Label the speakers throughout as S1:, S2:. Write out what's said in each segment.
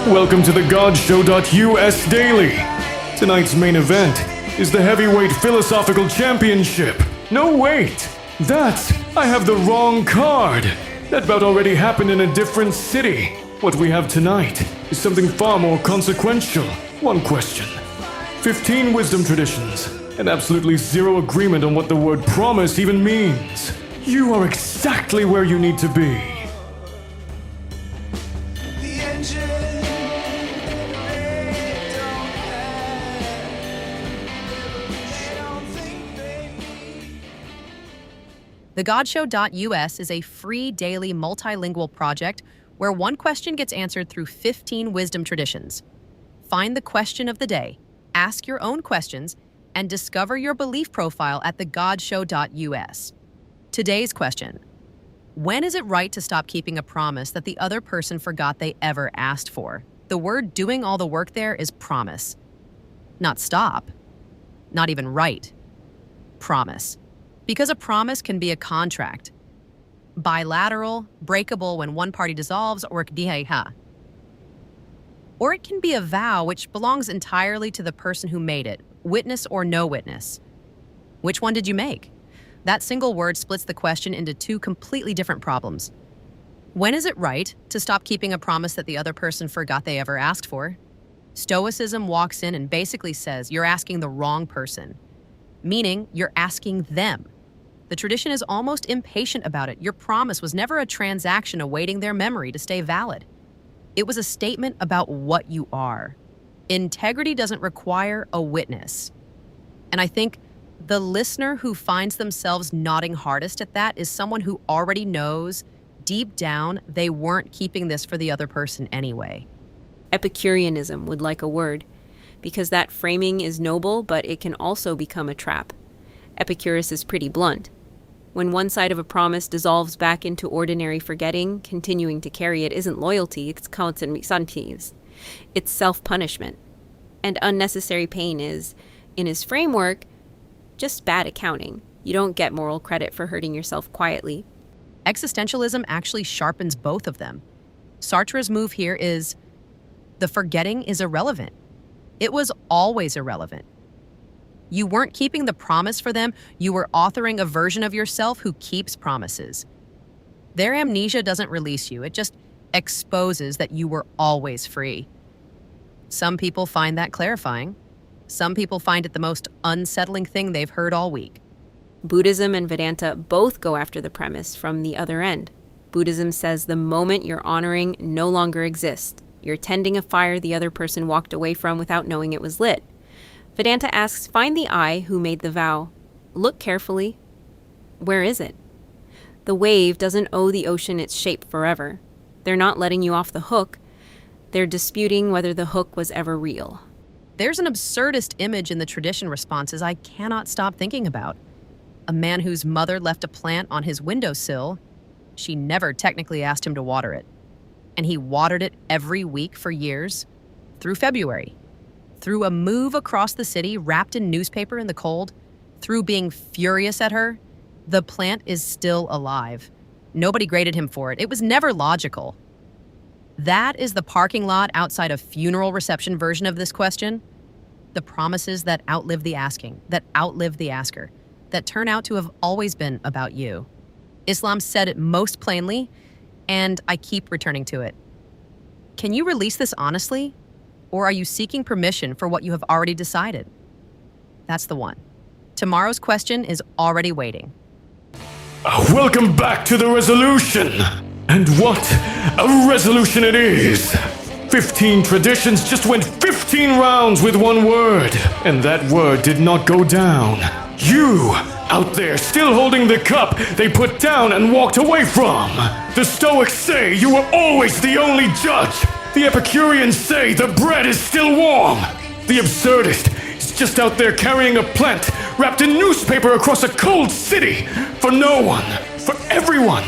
S1: Welcome to the GodShow.us Daily. Tonight's main event is the Heavyweight Philosophical Championship. No, wait! I have the wrong card. That bout already happened in a different city. What we have tonight is something far more consequential. One question. 15 wisdom traditions, and absolutely zero agreement on what the word promise even means. You are exactly where you need to be.
S2: The GodShow.us is a free daily multilingual project where one question gets answered through 15 wisdom traditions. Find the question of the day, ask your own questions, and discover your belief profile at the GodShow.us. Today's question: when is it right to stop keeping a promise that the other person forgot they ever asked for? The word doing all the work there is promise. Not stop. Not even right. Promise. Because a promise can be a contract. Bilateral, breakable when one party dissolves, or it can be a vow which belongs entirely to the person who made it, witness or no witness. Which one did you make? That single word splits the question into two completely different problems. When is it right to stop keeping a promise that the other person forgot they ever asked for? Stoicism walks in and basically says you're asking the wrong person, meaning you're asking them. The tradition is almost impatient about it. Your promise was never a transaction awaiting their memory to stay valid. It was a statement about what you are. Integrity doesn't require a witness. And I think the listener who finds themselves nodding hardest at that is someone who already knows deep down they weren't keeping this for the other person anyway.
S3: Epicureanism would like a word, because that framing is noble, but it can also become a trap. Epicurus is pretty blunt. When one side of a promise dissolves back into ordinary forgetting, continuing to carry it isn't loyalty, it's konsensantes. It's self-punishment. And unnecessary pain is, in his framework, just bad accounting. You don't get moral credit for hurting yourself quietly.
S2: Existentialism actually sharpens both of them. Sartre's move here is, the forgetting is irrelevant. It was always irrelevant. You weren't keeping the promise for them, you were authoring a version of yourself who keeps promises. Their amnesia doesn't release you, it just exposes that you were always free. Some people find that clarifying. Some people find it the most unsettling thing they've heard all week.
S3: Buddhism and Vedanta both go after the premise from the other end. Buddhism says the moment you're honoring no longer exists. You're tending a fire the other person walked away from without knowing it was lit. Vedanta asks, find the I who made the vow. Look carefully. Where is it? The wave doesn't owe the ocean its shape forever. They're not letting you off the hook. They're disputing whether the hook was ever real.
S2: There's an absurdist image in the tradition responses I cannot stop thinking about. A man whose mother left a plant on his windowsill. She never technically asked him to water it. And he watered it every week for years, through February. Through a move across the city wrapped in newspaper in the cold, through being furious at her, the plant is still alive. Nobody graded him for it. It was never logical. That is the parking lot outside a funeral reception version of this question. The promises that outlive the asking, that outlive the asker, that turn out to have always been about you. Islam said it most plainly, and I keep returning to it. Can you release this honestly? Or are you seeking permission for what you have already decided? That's the one. Tomorrow's question is already waiting.
S1: Welcome back to the resolution. And what a resolution it is. 15 traditions just went 15 rounds with one word. And that word did not go down. You, out there still holding the cup they put down and walked away from. The Stoics say you were always the only judge. The Epicureans say the bread is still warm. The absurdist is just out there carrying a plant wrapped in newspaper across a cold city. For no one, for everyone,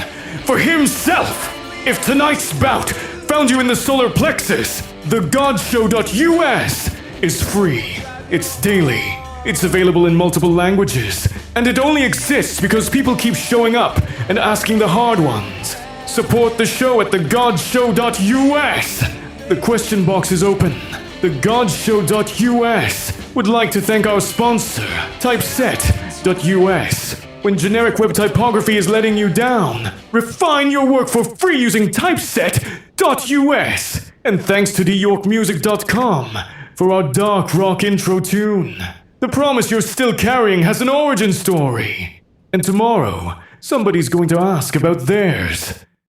S1: for himself. If tonight's bout found you in the solar plexus, the GodShow.us is free. It's daily. It's available in multiple languages. And it only exists because people keep showing up and asking the hard ones. Support the show at the GodShow.us. The question box is open. TheGodShow.us would like to thank our sponsor, Typeset.us. When generic web typography is letting you down, refine your work for free using Typeset.us. And thanks to TheYorkMusic.com for our dark rock intro tune. The promise you're still carrying has an origin story. And tomorrow, somebody's going to ask about theirs.